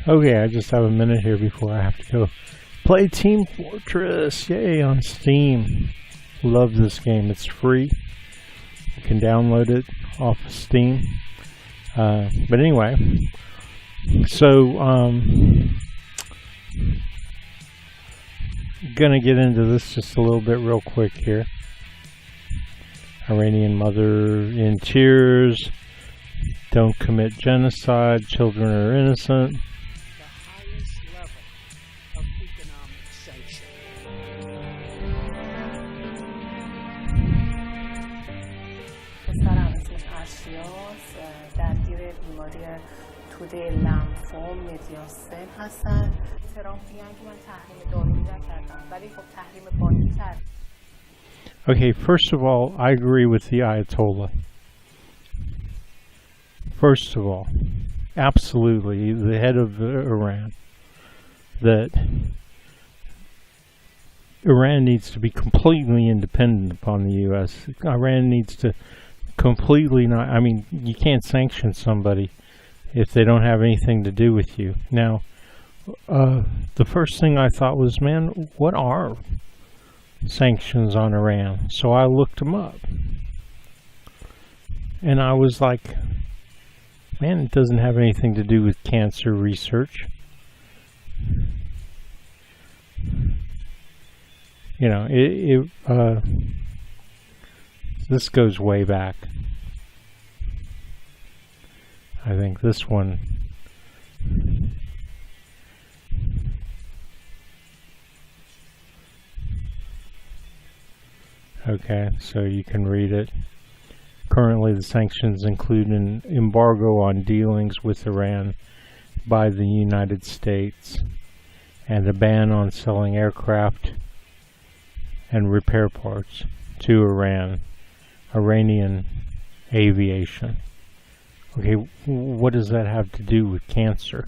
Okay, I just have a minute here before I have to go play Team Fortress. Yay, on Steam. Love this game. It's free. You can download it off of Steam. But anyway, so gonna get into this just a little bit real quick here. Iranian mother in tears. Don't commit genocide. Children are innocent. The highest level of economic sanction. پسرم اسمش اشیاس درگیر بیماری توده لنفوم مدیاسن هستن. ترامپ میگن که من تحریم دارویی نکردم ولی خب تحریم بانکی کرد. Okay, first of all, I agree with the Ayatollah. First of all, absolutely, the head of Iran, that Iran needs to be completely independent upon the U.S. Iran needs to completely not, I mean, you can't sanction somebody if they don't have anything to do with you. Now, the first thing I thought was, man, what are sanctions on Iran? So I looked them up. And I was like, man, it doesn't have anything to do with cancer research. You know, this goes way back. I think this one. Okay, so you can read it. Currently, the sanctions include an embargo on dealings with Iran by the United States and a ban on selling aircraft and repair parts to Iranian aviation. Okay, what does that have to do with cancer?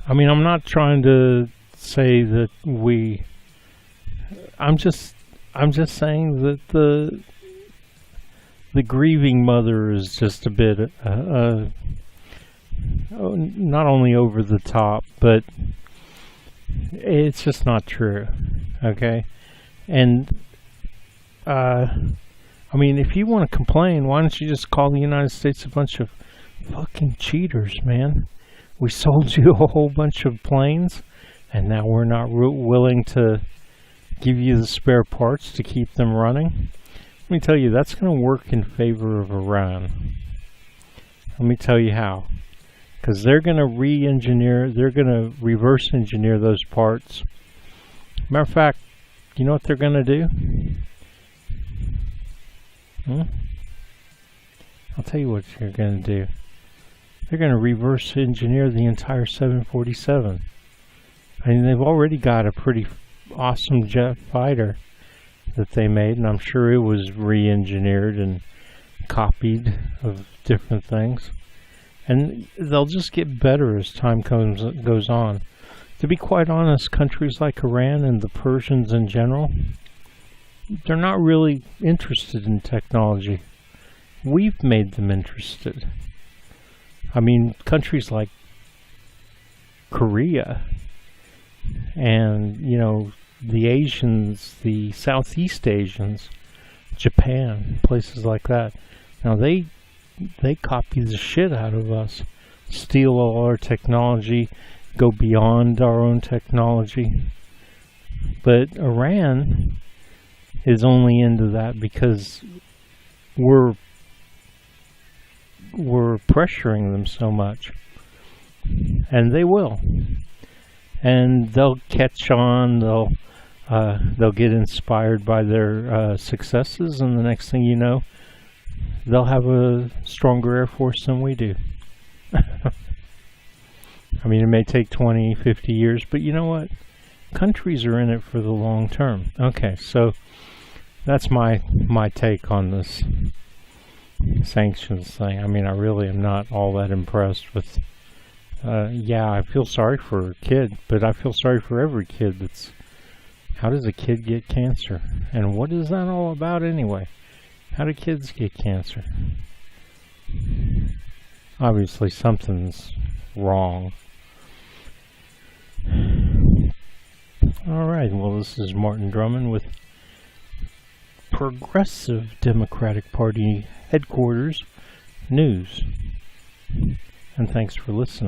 I mean, I'm not trying to say that I'm just saying that the grieving mother is just a bit not only over the top, but it's just not true. Okay, and I mean, if you want to complain, why don't you just call the United States a bunch of fucking cheaters, man? We sold you a whole bunch of planes, and now we're not willing to give you the spare parts to keep them running. Let me tell you, that's going to work in favor of Iran. Let me tell you how. Because they're going to they're going to reverse engineer those parts. Matter of fact, you know what they're going to do? I'll tell you what they're going to do. They're going to reverse engineer the entire 747. I mean, they've already got a pretty awesome jet fighter that they made, and I'm sure it was re-engineered and copied of different things. And they'll just get better as time goes on. To be quite honest, countries like Iran and the Persians in general, they're not really interested in technology. We've made them interested. I mean, countries like Korea and, you know, the Asians, the Southeast Asians, Japan, places like that. Now they copy the shit out of us, steal all our technology, go beyond our own technology. But Iran is only into that because we're pressuring them so much, and they will, and they'll catch on. They'll get inspired by their successes, and the next thing you know, they'll have a stronger Air Force than we do. I mean, it may take 20, 50 years, but you know what? Countries are in it for the long term. Okay, so that's my take on this sanctions thing. I mean, I really am not all that impressed with yeah, I feel sorry for a kid, but I feel sorry for every kid that's... How does a kid get cancer? And what is that all about anyway? How do kids get cancer? Obviously something's wrong. Alright, well, this is Martin Drummond with Progressive Democratic Party Headquarters News. And thanks for listening.